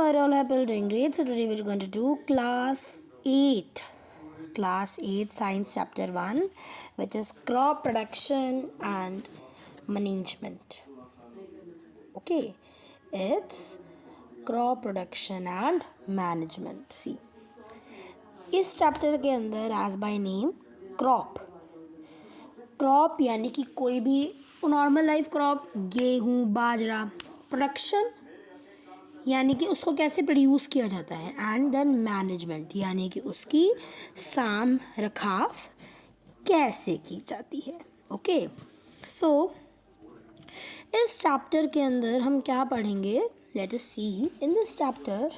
we're all happy doing great. So today we're going to do class 8 science chapter 1, which is crop production and management. Okay, it's crop production and management. See, इस chapter के अंदर as by name crop यानी कि कोई भी normal life crop, गेहूँ, बाजरा, production यानी कि उसको कैसे प्रोड्यूस किया जाता है, एंड देन मैनेजमेंट यानी कि उसकी साम रखाव कैसे की जाती है. ओके, सो इस चैप्टर के अंदर हम क्या पढ़ेंगे? Let us see. In this chapter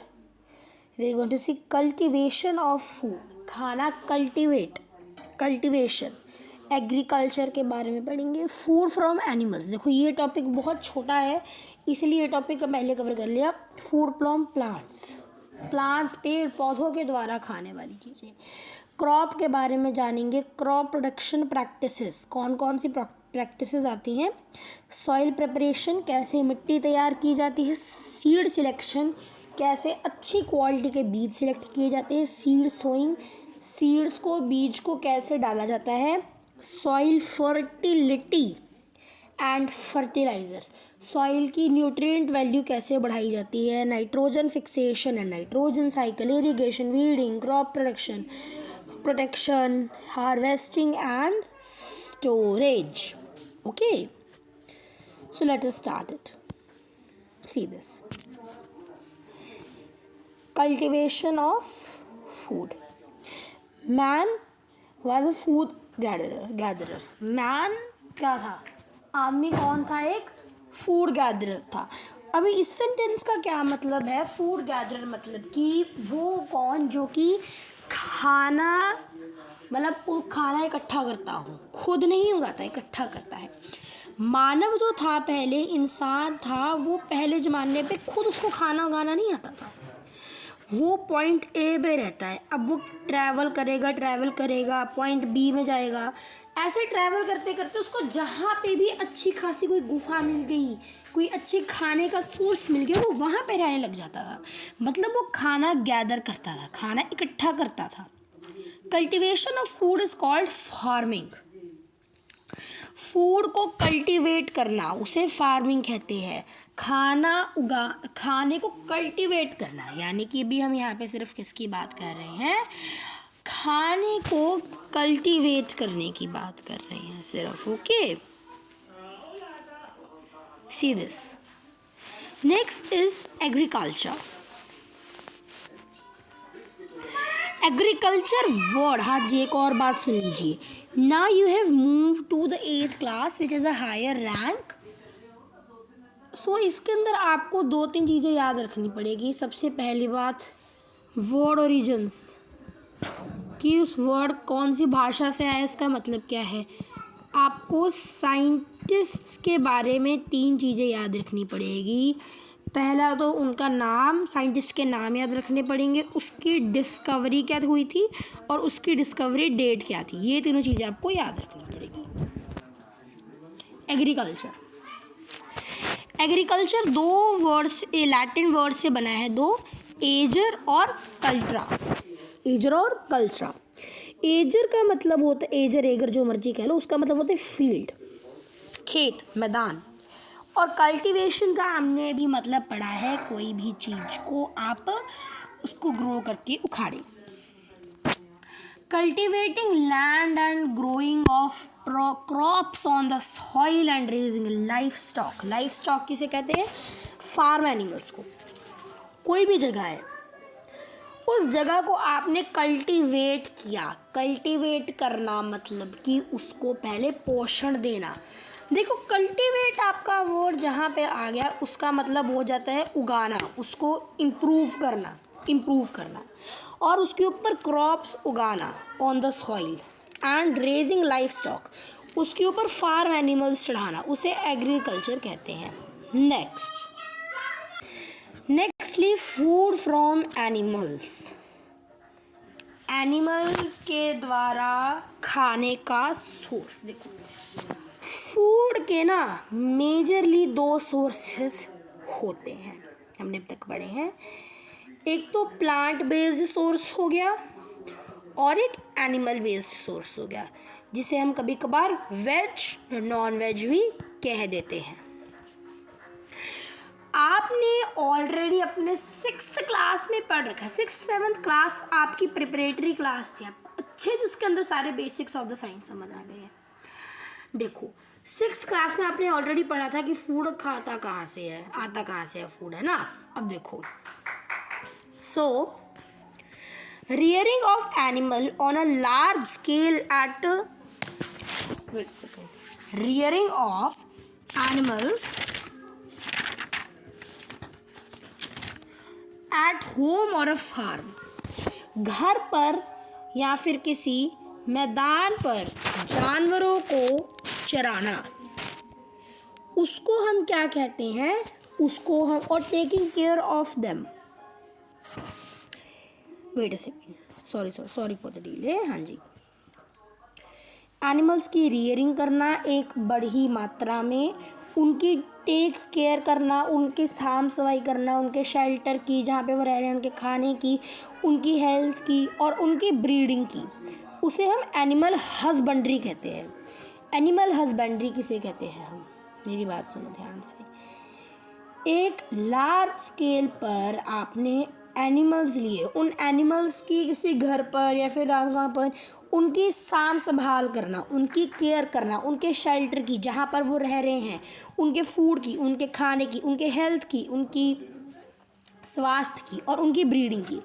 we are going to see cultivation of food. खाना कल्टीवेशन, एग्रीकल्चर के बारे में पढ़ेंगे. Food from animals. देखो ये टॉपिक बहुत छोटा है, इसलिए ये टॉपिक का पहले कवर कर लिया. फूड फ्रॉम प्लांट्स पेड़ पौधों के द्वारा खाने वाली चीज़ें. क्रॉप के बारे में जानेंगे. क्रॉप प्रोडक्शन प्रैक्टिसेस, कौन कौन सी प्रैक्टिसेस आती हैं. सॉइल प्रिपरेशन, कैसे मिट्टी तैयार की जाती है. सीड सिलेक्शन, कैसे अच्छी क्वालिटी के बीज सिलेक्ट किए जाते हैं. सीड सोइंग, सीड्स को, बीज को कैसे डाला जाता है. Soil fertility and fertilisers, soil की न्यूट्रिएंट वैल्यू कैसे बढ़ाई जाती है. Nitrogen fixation and nitrogen cycle, irrigation, weeding, crop protection, harvesting and storage. Okay, so let us start it. See this. Cultivation of food. Man was a food gatherer. Man क्या था? आदमी कौन था? एक फूड गैदरर था. अभी इस sentence का क्या मतलब है? फूड गैदरर मतलब कि वो कौन जो कि खाना इकट्ठा करता हो, खुद नहीं उगाता, इकट्ठा करता है. मानव जो था, पहले इंसान था, वो पहले ज़माने पे खुद उसको खाना उगाना नहीं आता था. वो पॉइंट ए पे रहता है. अब वो ट्रैवल करेगा पॉइंट बी में जाएगा. ऐसे ट्रैवल करते करते उसको जहाँ पे भी अच्छी खासी कोई गुफा मिल गई, कोई अच्छे खाने का सोर्स मिल गया, वो वहाँ पे रहने लग जाता था. मतलब वो खाना गैदर करता था, खाना इकट्ठा करता था. Cultivation of food is called farming. Food को कल्टीवेट करना उसे फार्मिंग कहते हैं. खाने को कल्टीवेट करना यानी कि भी हम यहाँ पे सिर्फ किसकी बात कर रहे हैं? खाने को कल्टीवेट करने की बात कर रहे हैं सिर्फ. Okay, see this. Next is agriculture. Agriculture word, हाँ जी, एक और बात सुन लीजिए. Now you have move to the 8th class which is a higher rank. So इसके अंदर आपको 2-3 चीज़ें याद रखनी पड़ेगी. सबसे पहली बात, वर्ड ओरिजिन्स, कि उस वर्ड कौन सी भाषा से आया, उसका मतलब क्या है. आपको साइंटिस्ट्स के बारे में 3 चीज़ें याद रखनी पड़ेगी. पहला तो उनका नाम, साइंटिस्ट के नाम याद रखने पड़ेंगे. उसकी डिस्कवरी क्या हुई थी और उसकी डिस्कवरी डेट क्या थी. ये तीनों चीज़ें आपको याद रखनी पड़ेगी. एग्रीकल्चर 2 वर्ड्स, लैटिन वर्ड से बना है, 2, एजर और कल्ट्रा. एजर का मतलब होता है, एगर जो मर्जी कह लो, उसका मतलब होता है फील्ड, खेत, मैदान. और कल्टीवेशन का हमने भी मतलब पढ़ा है, कोई भी चीज़ को आप उसको ग्रो करके उखाड़े. Cultivating land and growing of crops on the soil and raising life stock किसे कहते हैं? फार्म एनिमल्स को. कोई भी जगह है, उस जगह को आपने कल्टीवेट किया. कल्टीवेट करना मतलब कि उसको पहले पोषण देना. देखो, कल्टीवेट आपका वर्ड जहाँ पे आ गया, उसका मतलब हो जाता है उगाना, उसको इम्प्रूव करना और उसके ऊपर क्रॉप्स उगाना on the soil and raising life stock, उसके ऊपर फार्म एनिमल्स चढ़ाना, उसे एग्रीकल्चर कहते हैं. नेक्स्टली फूड फ्रॉम एनिमल्स के द्वारा खाने का सोर्स. देखो, फूड के ना मेजरली 2 सोर्सेस होते हैं, हमने अब तक पढ़े हैं. एक तो प्लांट बेस्ड सोर्स हो गया और एक एनिमल बेस्ड सोर्स हो गया, जिसे हम कभी कभार वेज नॉन वेज भी कह देते हैं। आपने ऑलरेडी अपने 6th क्लास में पढ़ रखा है, 6th-7th क्लास आपकी प्रिपरेटरी क्लास थी, आपको अच्छे से उसके अंदर सारे बेसिक्स ऑफ द साइंस समझ आ गए हैं। देखो 6th क्लास में आपने ऑलरेडी पढ़ा था कि फूड खाता कहाँ से है, आता कहाँ से है फूड, है ना। अब देखो, सो rearing of animal on a large scale at wait a second rearing of animals at home or a farm, घर पर या फिर किसी मैदान पर जानवरों को चराना, उसको हम क्या कहते हैं, उसको हम, और taking care of them, wait a second, sorry for the delay. हाँ जी, एनिमल्स की रियरिंग करना, एक बड़ी मात्रा में उनकी टेक केयर करना, उनकी साफ सफाई करना, उनके शेल्टर की, जहाँ पे वो रह रहे हैं उनके खाने की, उनकी हेल्थ की और उनकी ब्रीडिंग की, उसे हम एनिमल हस्बेंड्री कहते हैं। एनिमल हस्बेंड्री किसे कहते हैं हम, मेरी बात सुनो ध्यान से। एक लार्ज स्केल पर आपने एनिमल्स लिए, उन एनिमल्स की किसी घर पर या फिर कहाँ पर उनकी साम संभाल करना, उनकी केयर करना, उनके शेल्टर की, जहाँ पर वो रह रहे हैं, उनके फूड की, उनके खाने की, उनके हेल्थ की, उनकी स्वास्थ्य की और उनकी ब्रीडिंग की।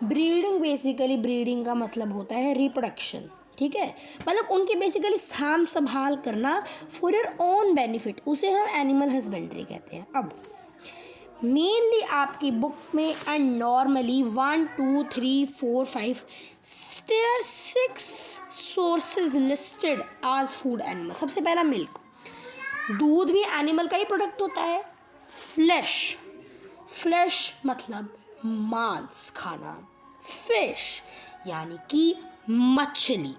ब्रीडिंग बेसिकली, ब्रीडिंग का मतलब होता है रिप्रोडक्शन, ठीक है, मतलब उनकी बेसिकली साम संभाल करना फॉर योर ओन बेनिफिट, उसे हम एनिमल हस्बेंड्री कहते हैं। अब मेनली आपकी बुक में and normally 1 2 3 4 5 there are 6 sources listed as food animal. सबसे पहला मिल्क, दूध भी एनिमल का ही प्रोडक्ट होता है। फ्लैश, फ्लैश मतलब मांस खाना। फिश यानी कि मछली।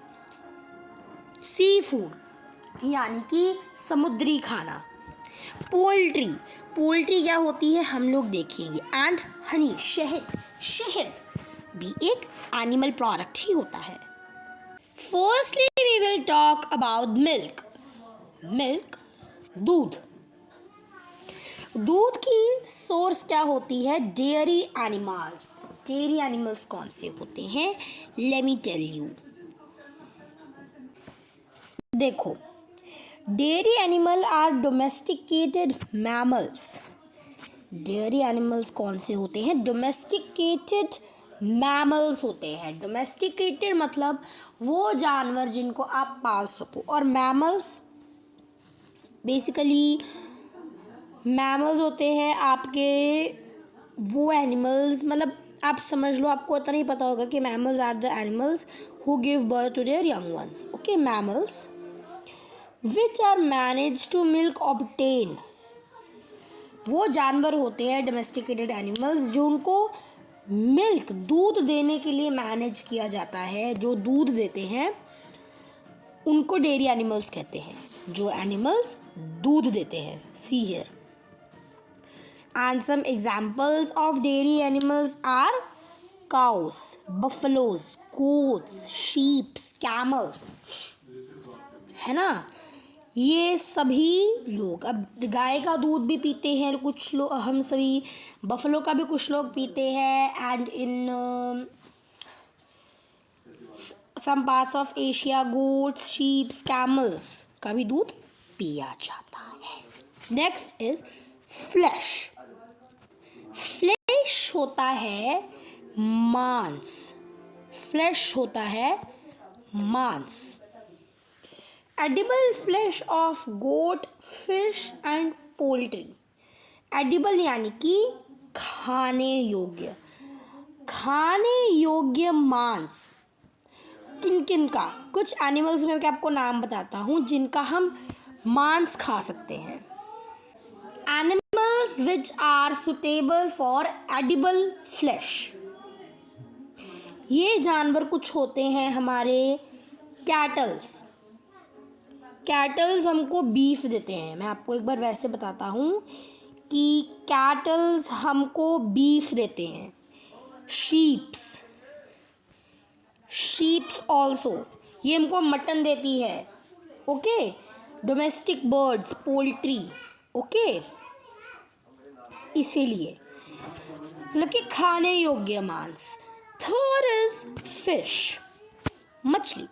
सी फूड यानी कि समुद्री खाना। पोल्ट्री, पोल्ट्री क्या होती है हम लोग देखेंगे। एंड हनी, शहद, शहद भी एक एनिमल प्रोडक्ट ही होता है। Firstly we will talk about milk. Milk, दूध। दूध की सोर्स क्या होती है, डेयरी एनिमल्स। डेयरी एनिमल्स कौन से होते हैं, लेट मी टेल यू। देखो, dairy animal are domesticated mammals. Dairy animals कौन से होते हैं, डोमेस्टिकेटेड मैमल्स होते हैं। डोमेस्टिकेटेड मतलब वो जानवर जिनको आप पाल सको, और मैमल्स बेसिकली मैमल्स होते हैं आपके वो एनिमल्स, मतलब आप समझ लो, आपको इतना ही पता होगा कि mammals are the animals who give birth to their young ones. Okay, mammals which are manage to milk obtain, वो जानवर होते हैं डोमेस्टिकेटेड एनिमल्स जो उनको मिल्क, दूध देने के लिए मैनेज किया जाता है, जो दूध देते हैं उनको डेयरी एनिमल्स कहते हैं, जो एनिमल्स दूध देते हैं। See here, and some examples of dairy animals are cows, buffaloes, goats, sheep, camels, है ना। ये सभी लोग, अब गाय का दूध भी पीते हैं कुछ लोग, हम सभी बफलो का भी कुछ लोग पीते हैं, and in some parts of Asia goats, sheep, camels का भी दूध पिया जाता है। Next is flash. फ्लैश होता है मांस। फ्लैश होता है मांस। Edible flesh of goat, fish and poultry. Edible यानी कि खाने योग्य, खाने योग्य मांस। किन किन का, कुछ एनिमल्स में मैं आपको नाम बताता हूँ जिनका हम मांस खा सकते हैं। Animals which are suitable for edible flesh. ये जानवर कुछ होते हैं हमारे कैटल्स। कैटल्स हमको बीफ देते हैं। मैं आपको एक बार वैसे बताता हूँ कि कैटल्स हमको बीफ देते हैं। शीप्स ऑल्सो, ये हमको मटन देती है। Okay, domestic birds, poultry. Okay, इसीलिए मतलब कि खाने योग्य मांस। थर्ड इज फिश, मछली।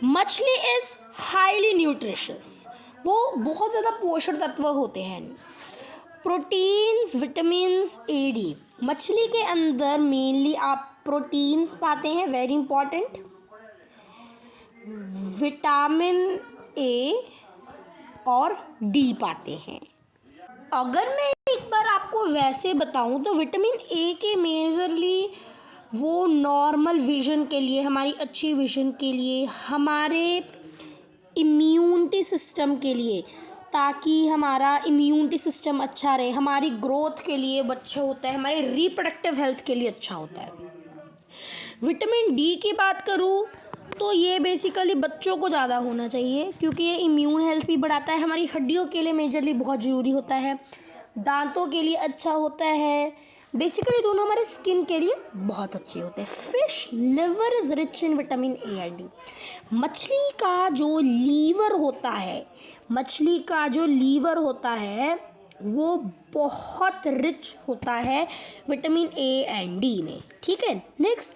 मछली इज हाईली न्यूट्रिशियस, वो बहुत ज़्यादा पोषण तत्व होते हैं। प्रोटीन्स, विटामिन्स, एडी। मछली के अंदर मेनली आप प्रोटीन्स पाते हैं, वेरी इंपॉर्टेंट, विटामिन ए और डी पाते हैं। अगर मैं एक बार आपको वैसे बताऊं तो विटामिन ए के मेजरली वो नॉर्मल विजन के लिए, हमारी अच्छी विजन के लिए, हमारे इम्यूनिटी सिस्टम के लिए, ताकि हमारा इम्यूनिटी सिस्टम अच्छा रहे, हमारी ग्रोथ के लिए अच्छा होता है, हमारे रिप्रोडक्टिव हेल्थ के लिए अच्छा होता है। विटामिन डी की बात करूँ तो ये बेसिकली बच्चों को ज़्यादा होना चाहिए, क्योंकि ये इम्यून हेल्थ भी बढ़ाता है, हमारी हड्डियों के लिए मेजरली बहुत ज़रूरी होता है, दांतों के लिए अच्छा होता है, बेसिकली दोनों हमारे स्किन के लिए बहुत अच्छे होते हैं। Fish liver is rich in vitamin A and D. मछली का जो लीवर होता है वो बहुत रिच होता है विटामिन ए एंड डी में। ठीक है, नेक्स्ट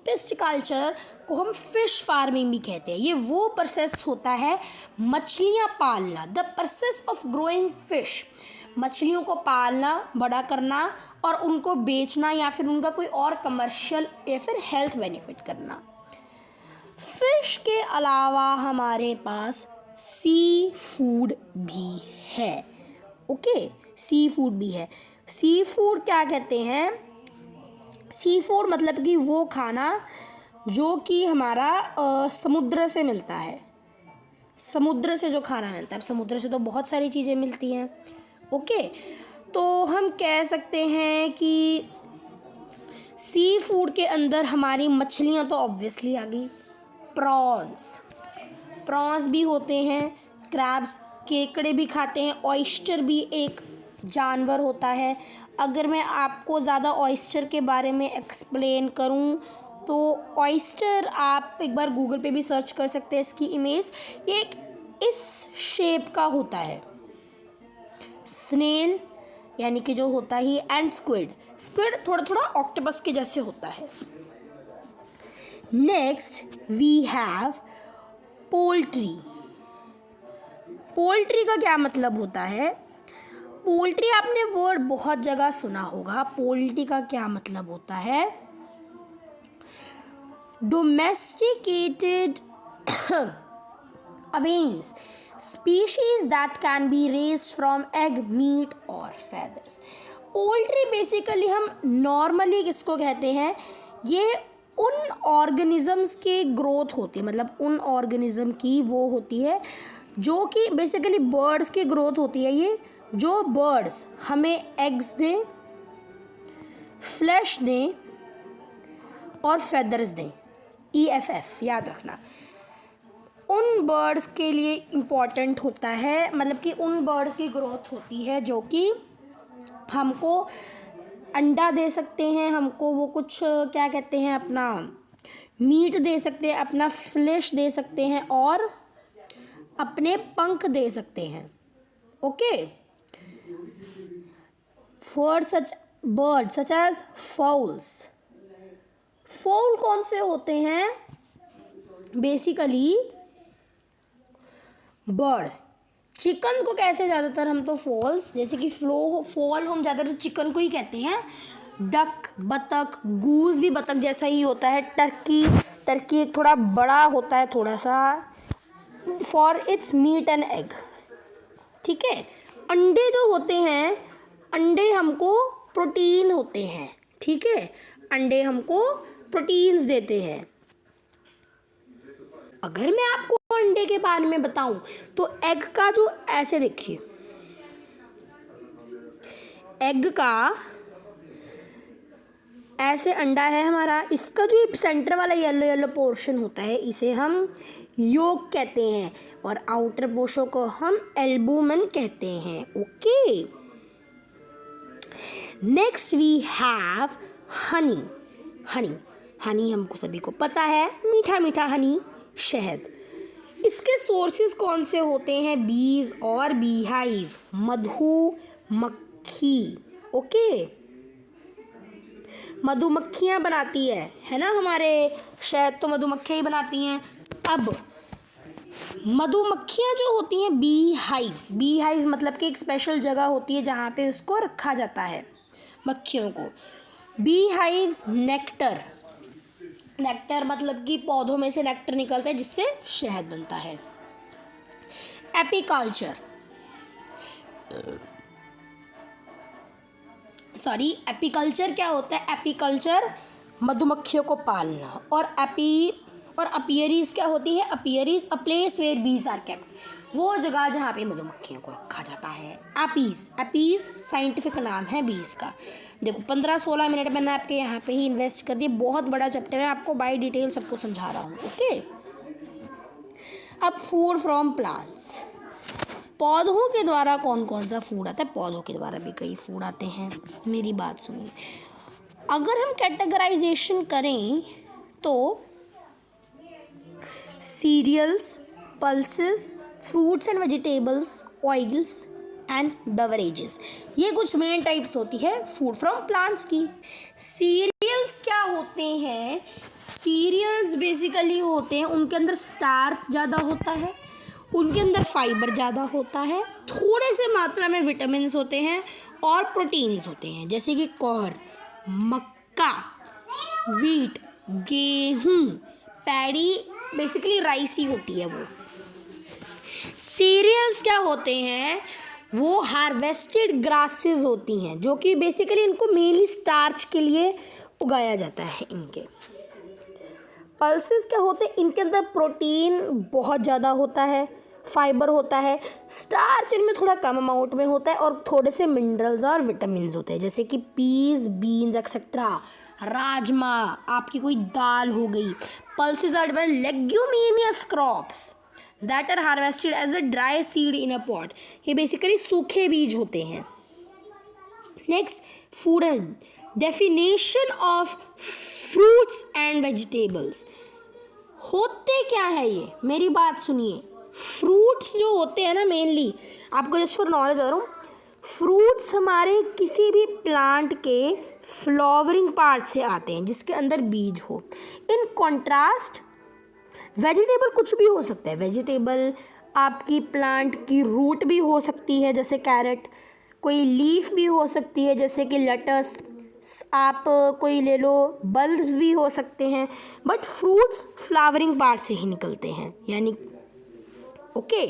पिस्टिकल्चर को हम फिश फार्मिंग भी कहते हैं। ये वो प्रोसेस होता है मछलियाँ पालना, the process of growing fish, मछलियों को पालना, बड़ा करना और उनको बेचना या फिर उनका कोई और कमर्शियल या फिर हेल्थ बेनिफिट करना। फिश के अलावा हमारे पास सी फूड भी है। ओके, सी फूड भी है। सी फूड क्या कहते हैं? सी फूड मतलब कि वो खाना जो कि हमारा समुद्र से मिलता है, समुद्र से जो खाना मिलता है। समुद्र से तो बहुत सारी चीज़ें मिलती हैं। ओके, तो हम कह सकते हैं कि सी फूड के अंदर हमारी मछलियाँ तो ऑब्वियसली आ गई, प्रॉन्स भी होते हैं, क्रैब्स, केकड़े भी खाते हैं, ऑयस्टर भी एक जानवर होता है। अगर मैं आपको ज़्यादा ऑयस्टर के बारे में एक्सप्लेन करूं तो ऑयस्टर आप एक बार गूगल पे भी सर्च कर सकते हैं इसकी इमेज। ये एक इस शेप का होता है, स्नेल यानी कि जो होता ही, एंड स्क्विड थोड़ा थोड़ा ऑक्टोपस के जैसे होता है। Next we have poultry. Poultry का क्या मतलब होता है? पोल्ट्री आपने वर्ड बहुत जगह सुना होगा। पोल्ट्री का क्या मतलब होता है? Domesticated avens, species that can be raised from egg, meat or feathers। Poultry basically हम नॉर्मली किसको कहते हैं? ये उन ऑर्गेनिजम्स की ग्रोथ होती है, मतलब उन ऑर्गेनिज्म की वो होती है जो कि बेसिकली बर्ड्स की ग्रोथ होती है। ये जो बर्ड्स हमें एग्स दें, फ्लैश दें और फेदर्स दें, EFF याद रखना, उन बर्ड्स के लिए इम्पॉर्टेंट होता है। मतलब कि उन बर्ड्स की ग्रोथ होती है जो कि हमको अंडा दे सकते हैं, हमको वो कुछ क्या कहते हैं, अपना मीट दे सकते हैं, अपना फ्लैश दे सकते हैं और अपने पंख दे सकते हैं। Okay, for such bird such as fowls. Fowl कौन से होते हैं? Basically bird. चिकन को कैसे ज़्यादातर हम तो फॉल्स, जैसे कि फॉल हम ज़्यादातर चिकन को ही कहते हैं। डक, बतख, गूज भी बतख जैसा ही होता है। टर्की एक थोड़ा बड़ा होता है थोड़ा सा, for its meat and egg. ठीक है, अंडे जो होते हैं, अंडे हमको प्रोटीन होते हैं। ठीक है, अंडे हमको प्रोटीन्स देते हैं। अगर मैं आपको अंडे के बारे में बताऊं तो एग का जो ऐसे देखिए, एग का ऐसे अंडा है हमारा, इसका जो सेंटर वाला येलो येलो पोर्शन होता है इसे हम योक कहते हैं और आउटर पोर्शन को हम एल्बुमेन कहते हैं। Okay, next we have honey. Honey honey हमको सभी को पता है, मीठा मीठा हनी, शहद। इसके सोर्सेज कौन से होते हैं? बीज और बी हाइव, मधुमक्खी। ओके, मधुमक्खियाँ बनाती है ना हमारे शहद, तो मधुमक्खियाँ ही बनाती हैं। अब मधुमक्खियाँ जो होती हैं बी हाइव्स, बी हाइव्स मतलब कि एक स्पेशल जगह होती है जहाँ पे उसको रखा जाता है मक्खियों को। बी हाइव्स नेक्टर, नेक्टर मतलब कि पौधों में से नेक्टर निकलता है जिससे शहद बनता है। एपीकल्चर, एपीकल्चर क्या होता है? एपीकल्चर मधुमक्खियों को पालना। और अपीयरीज क्या होती है? अपीयरीज a place where bees are kept, वो जगह जहाँ पे मधुमक्खियों को रखा जाता है। एपीज साइंटिफिक नाम है बीज का। देखो 15-16 मिनट मैंने आपके यहाँ पे ही इन्वेस्ट कर दिए, बहुत बड़ा चैप्टर है, आपको बाय डिटेल सबको समझा रहा हूँ। ओके, अब फूड फ्रॉम प्लांट्स, पौधों के द्वारा कौन कौन सा फूड आता है? पौधों के द्वारा भी कई फूड आते हैं। मेरी बात सुनिए, अगर हम कैटेगराइजेशन करें तो cereals, pulses, fruits and vegetables, oils and beverages, ये कुछ मेन टाइप्स होती है फूड फ्रॉम प्लांट्स की। सीरियल्स क्या होते हैं? सीरियल्स बेसिकली होते हैं, उनके अंदर स्टार्च ज़्यादा होता है, उनके अंदर फाइबर ज़्यादा होता है, थोड़े से मात्रा में विटामिन्स होते हैं और प्रोटीन्स होते हैं, जैसे कि कॉर्न, मक्का, वीट, गेहूँ, पैडी, बेसिकली राइस ही होती है वो। सीरियल्स क्या होते हैं? वो हार्वेस्टेड ग्रासेस होती हैं, जो कि बेसिकली इनको मेनली स्टार्च के लिए उगाया जाता है इनके। पल्सेस क्या होते हैं? इनके अंदर प्रोटीन बहुत ज़्यादा होता है, फाइबर होता है, स्टार्च इनमें थोड़ा कम अमाउंट में होता है और थोड़े से मिनरल्स और विटामिन्स होते हैं, जैसे कि पीस, बीन्स एक्सेट्रा, राजमा, आपकी कोई दाल हो गई। Pulses are leguminous crops that are harvested as a dry seed in a pot, ये बेसिकली सूखे बीज होते हैं। Next, food and definition of fruits and vegetables, होते क्या है ये? मेरी बात सुनिए, फ्रूट्स जो होते हैं ना, मेनली आपको जस्ट फॉर नॉलेज बता रहा हूँ, फ्रूट्स हमारे किसी भी प्लांट के फ्लावरिंग पार्ट से आते हैं जिसके अंदर बीज हो। इन कॉन्ट्रास्ट वेजिटेबल कुछ भी हो सकता है, वेजिटेबल आपकी प्लांट की रूट भी हो सकती है जैसे कैरेट, कोई लीफ भी हो सकती है जैसे कि लेटस, आप कोई ले लो, बल्ब्स भी हो सकते हैं, बट फ्रूट्स फ्लावरिंग पार्ट से ही निकलते हैं, यानी ओके।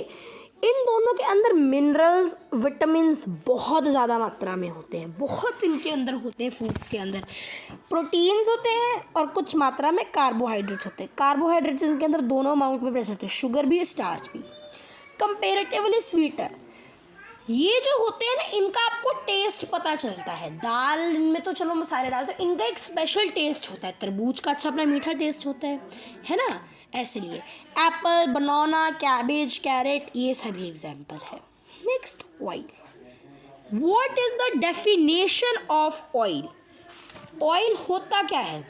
इन दोनों के अंदर मिनरल्स, विटामिन्स बहुत ज़्यादा मात्रा में होते हैं, बहुत इनके अंदर होते हैं। फ्रूट्स के अंदर प्रोटीन्स होते हैं और कुछ मात्रा में कार्बोहाइड्रेट्स होते हैं। कार्बोहाइड्रेट्स इनके अंदर दोनों अमाउंट में प्रेजेंट होते हैं, शुगर भी, स्टार्च भी। कंपेरेटिवली स्वीटर, ये जो होते हैं ना, इनका आपको टेस्ट पता चलता है। दाल में तो चलो मसाले डालते हैं, इनका एक स्पेशल टेस्ट होता है। तरबूज का अच्छा अपना मीठा टेस्ट होता है ना, ऐसे लिए एप्पल, बनाना, कैबेज, कैरेट, ये सभी एग्जाम्पल है। Next, oil. What is the definition of oil? Oil होता क्या है?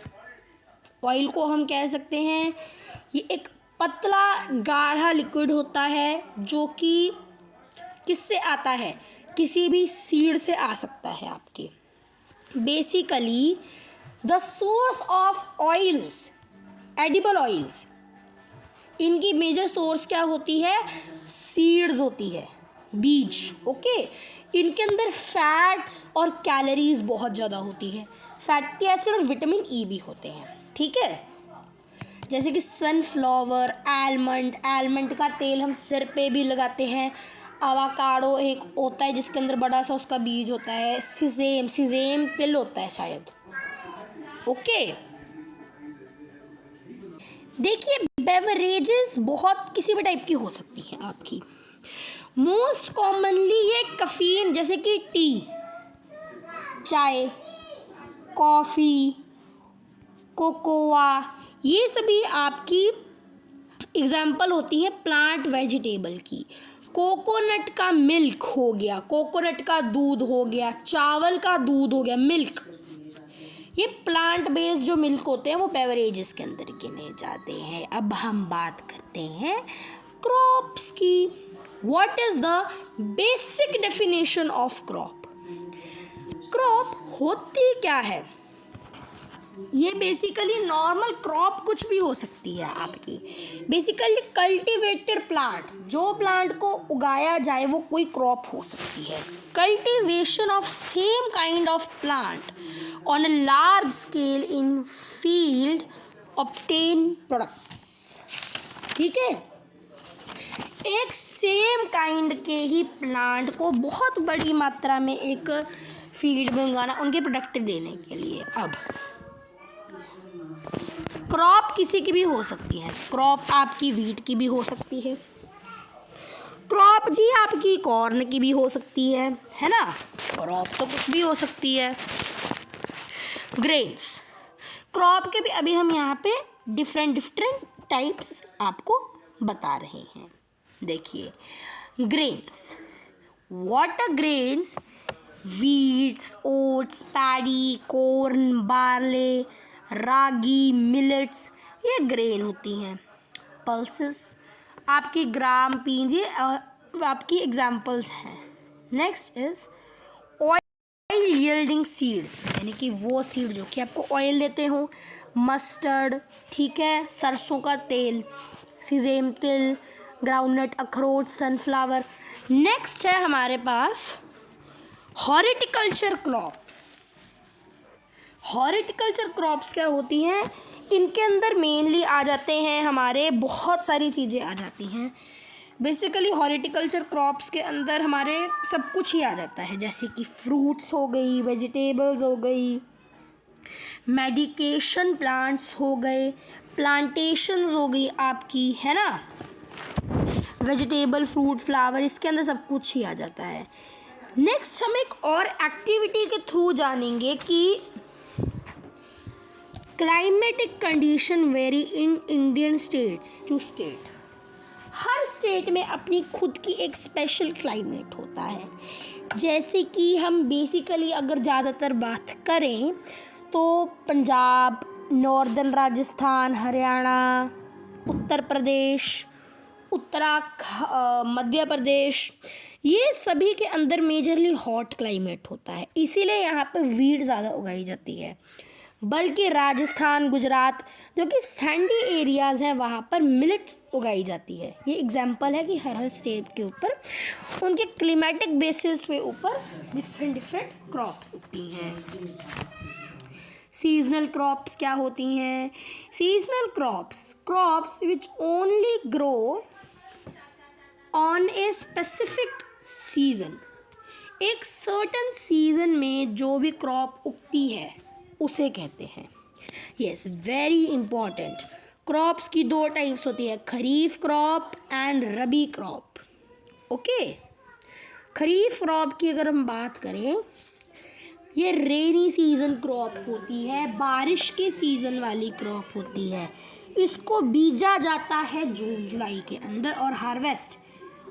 ऑयल को हम कह सकते हैं ये एक पतला गाढ़ा लिक्विड होता है जो कि किससे आता है? किसी भी सीड से आ सकता है आपके। Basically the source of oils, edible oils, इनकी मेजर सोर्स क्या होती है? सीड्स होती है, बीज। ओके, इनके अंदर फैट्स और कैलोरीज बहुत ज़्यादा होती है, फैटी एसिड और विटामिन ई भी होते हैं, ठीक है। जैसे कि सनफ्लावर, आलमंड का तेल हम सिर पे भी लगाते हैं। अवाकाडो एक होता है जिसके अंदर बड़ा सा उसका बीज होता है। सिजेम तिल होता है शायद। ओके, देखिए बेवरेजेस बहुत किसी भी टाइप की हो सकती हैं आपकी। मोस्ट कॉमनली ये कैफीन, जैसे कि टी, चाय, कॉफ़ी, कोकोआ, ये सभी आपकी एग्जाम्पल होती हैं प्लांट वेजिटेबल की। कोकोनट का मिल्क हो गया, कोकोनट का दूध हो गया, चावल का दूध हो गया, मिल्क, ये प्लांट बेस्ड जो मिल्क होते हैं वो बेवरेजेस के अंदर गिने जाते हैं। अब हम बात करते हैं क्रॉप्स की। What is the basic definition of crop? Crop होती क्या है? ये बेसिकली नॉर्मल क्रॉप कुछ भी हो सकती है आपकी। बेसिकली कल्टीवेटेड प्लांट, जो प्लांट को उगाया जाए वो कोई क्रॉप हो सकती है। Cultivation of same kind of plant on a large scale in field obtain products. ठीक है, एक सेम काइंड के ही प्लांट को बहुत बड़ी मात्रा में एक फील्ड में उगाना उनके प्रोडक्ट देने के लिए। अब क्रॉप किसी की भी हो सकती है। क्रॉप आपकी वीट की भी हो सकती है, क्रॉप जी आपकी कॉर्न की भी हो सकती है ना। क्रॉप तो कुछ भी हो सकती है। ग्रेन्स, क्रॉप के भी अभी हम यहाँ पे डिफरेंट टाइप्स आपको बता रहे हैं। देखिए, grains, what are grains? Wheats, oats, paddy, corn, barley, ragi, millets, ये ग्रेन होती हैं। पल्सेस आपकी ग्राम पीन्स, ये आपकी एग्जाम्पल्स हैं। Next is oil yielding seeds, यानी कि वो सीड जो कि आपको ऑयल देते हो। मस्टर्ड, ठीक है, सरसों का तेल, सीजेम तिल, ग्राउंडनट, अखरोट, सनफ्लावर। नेक्स्ट है हमारे पास हॉर्टिकल्चर क्रॉप्स। हॉर्टिकल्चर क्रॉप्स क्या होती हैं? इनके अंदर मेनली आ जाते हैं हमारे, बहुत सारी चीज़ें आ जाती हैं। बेसिकली हॉर्टिकल्चर क्रॉप्स के अंदर हमारे सब कुछ ही आ जाता है, जैसे कि फ्रूट्स हो गई, वेजिटेबल्स हो गई, मेडिकेशन प्लांट्स हो गए, प्लांटेशंस हो गई आपकी, है ना, वेजिटेबल, फ्रूट, फ्लावर, इसके अंदर सब कुछ ही आ जाता है। नेक्स्ट हम एक और एक्टिविटी के थ्रू जानेंगे कि climatic condition vary in Indian states to state. हर स्टेट में अपनी खुद की एक स्पेशल क्लाइमेट होता है। जैसे कि हम बेसिकली अगर ज़्यादातर बात करें तो पंजाब, नॉर्दर्न राजस्थान, हरियाणा, उत्तर प्रदेश, मध्य प्रदेश, ये सभी के अंदर मेजरली हॉट क्लाइमेट होता है, इसीलिए यहाँ पर वीट ज़्यादा उगाई जाती है। बल्कि राजस्थान, गुजरात जो कि सैंडी एरियाज़ हैं वहाँ पर मिलेट्स उगाई जाती है। ये एग्जांपल है कि हर स्टेट के ऊपर उनके क्लिमेटिक बेसिस पे ऊपर डिफरेंट क्रॉप्स होती हैं। सीजनल क्रॉप्स क्या होती हैं? Seasonal crops which only grow on a specific season. एक सर्टन सीजन में जो भी क्रॉप उगती है उसे कहते हैं। Yes, very important. क्रॉप्स की दो टाइप्स होती है, kharif crop and rabi crop. Okay, kharif crop की अगर हम बात करें, ये रेनी सीजन क्रॉप होती है, बारिश के सीजन वाली क्रॉप होती है। इसको बीजा जाता है जून जुलाई के अंदर और हार्वेस्ट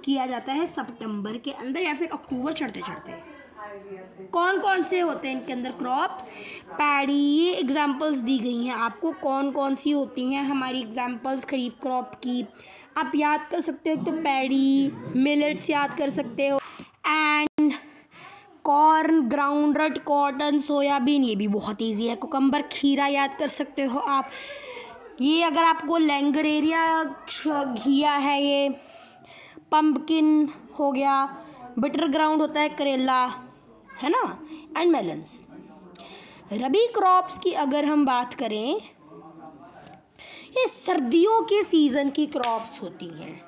किया जाता है सितंबर के अंदर या फिर अक्टूबर चढ़ते चढ़ते। कौन कौन से होते हैं इनके अंदर क्रॉप्स? पैडी, ये एग्जांपल्स दी गई हैं आपको कौन कौन सी होती हैं हमारी एग्जांपल्स खरीफ क्रॉप की। आप याद कर सकते हो, तो पैडी, मिलेट्स याद कर सकते हो, and corn, groundnut, cotton, soybean, ये भी बहुत इजी है। कुकम्बर, खीरा याद कर सकते हो आप। ये अगर आपको लैंगरेरिया घिया है, ये पम्पकिन हो गया, बिटर ग्राउंड होता है करेला, है ना, एंड मेलन्स। रबी क्रॉप्स की अगर हम बात करें, ये सर्दियों के सीज़न की क्रॉप्स होती हैं।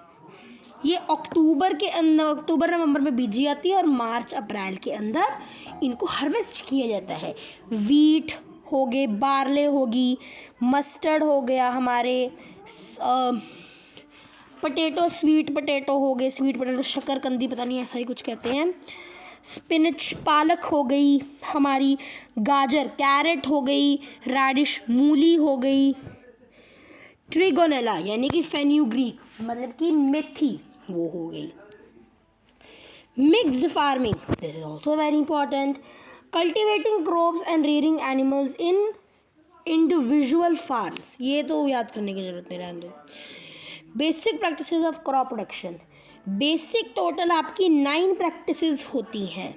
ये अक्टूबर नवंबर में बीजी जाती है और मार्च अप्रैल के अंदर इनको हार्वेस्ट किया जाता है। वीट हो गए, बार्ले होगी, मस्टर्ड हो गया, हमारे पोटैटो, स्वीट पोटैटो हो गए, स्वीट पोटैटो, शकरकंदी, पता नहीं ऐसा ही कुछ कहते हैं, स्पिनच, पालक हो गई हमारी, गाजर, कैरेट हो गई, रेडिश, मूली हो गई, ट्रिगोनेला यानी कि फेन्यूग्रीक मतलब कि मेथी वो हो गई। Mixed farming, this is also very important. Cultivating crops and rearing animals in individual farms, ये तो याद करने की जरूरत नहीं, रहने दो. Basic practices of crop production, basic total आपकी 9 प्रैक्टिसेस होती हैं.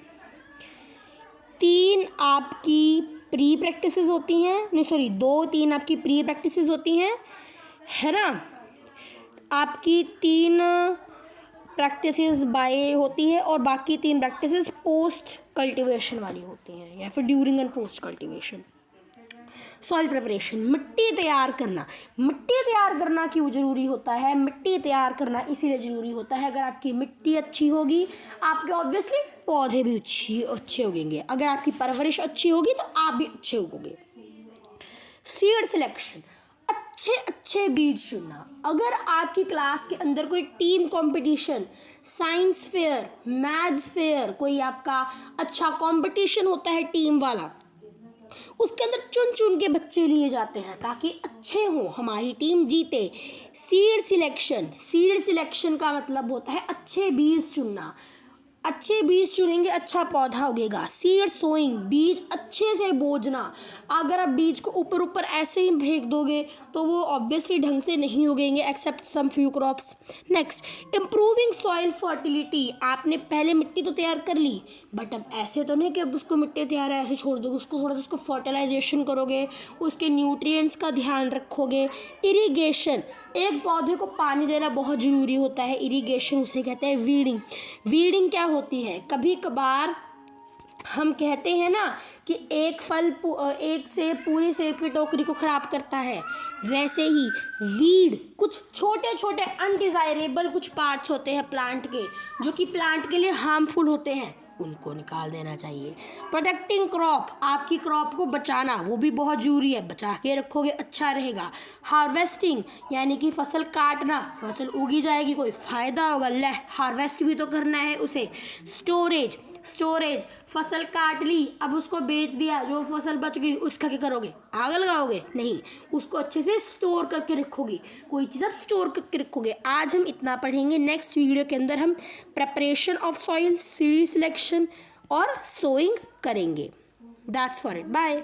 3 आपकी प्री प्रैक्टिसेस होती हैं, नहीं सॉरी 2-3 आपकी प्री प्रैक्टिसेस होती हैं, है ना. आपकी 3 प्रैक्टिसेस बाय होती है और बाकी 3 प्रैक्टिसेस पोस्ट कल्टीवेशन वाली होती हैं या फिर during and post cultivation. Soil preparation, मिट्टी तैयार करना. मिट्टी तैयार करना क्यों ज़रूरी होता है? मिट्टी तैयार करना इसीलिए ज़रूरी होता है, अगर आपकी मिट्टी अच्छी होगी आपके ऑब्वियसली पौधे भी अच्छे उगेंगे. अगर आपकी परवरिश अच्छी होगी तो आप भी अच्छे उगोगे. सीड सिलेक्शन, अच्छे बीज चुनना. अगर आपकी क्लास के अंदर कोई team competition, science fair, maths fair, कोई आपका अच्छा कंपटीशन होता है टीम वाला, उसके अंदर चुन चुन के बच्चे लिए जाते हैं ताकि अच्छे हों, हमारी टीम जीते. सीड सिलेक्शन का मतलब होता है अच्छे बीज चुनना. अच्छे बीज चुनेंगे अच्छा पौधा उगेगा. सीड सोइंग, बीज अच्छे से बोजना. अगर आप बीज को ऊपर ऊपर ऐसे ही फेंक दोगे तो वो ऑब्वियसली ढंग से नहीं उगेंगे except some few crops. Next, improving soil fertility. आपने पहले मिट्टी तो तैयार कर ली, बट अब ऐसे तो नहीं कि अब उसको मिट्टी तैयार है ऐसे छोड़ दोगे, उसको थोड़ा सा उसको फर्टिलाइजेशन करोगे, उसके न्यूट्रिएंट्स का ध्यान रखोगे. इरिगेशन, एक पौधे को पानी देना बहुत ज़रूरी होता है. इरिगेशन उसे कहते हैं वीडिंग. वीडिंग क्या होती है? कभी कभार हम कहते हैं ना कि एक फल एक सेब पूरी सेब की टोकरी को ख़राब करता है, वैसे ही वीड कुछ छोटे छोटे अनडिज़ायरेबल कुछ पार्ट्स होते हैं प्लांट के जो कि प्लांट के लिए हार्मफुल होते हैं, उनको निकाल देना चाहिए. प्रोटेक्टिंग क्रॉप, आपकी क्रॉप को बचाना वो भी बहुत ज़रूरी है, बचा के रखोगे अच्छा रहेगा. हार्वेस्टिंग यानी कि फसल काटना, फसल उगी जाएगी कोई फ़ायदा होगा, ले हार्वेस्ट भी तो करना है उसे. स्टोरेज, फसल काट ली अब उसको बेच दिया, जो फसल बच गई उसका क्या करोगे? आग लगाओगे? नहीं, उसको अच्छे से स्टोर करके रखोगे. कोई चीज़ आप स्टोर करके रखोगे. आज हम इतना पढ़ेंगे. नेक्स्ट वीडियो के अंदर हम preparation of soil, seed selection और सोइंग करेंगे. That's for it. बाय.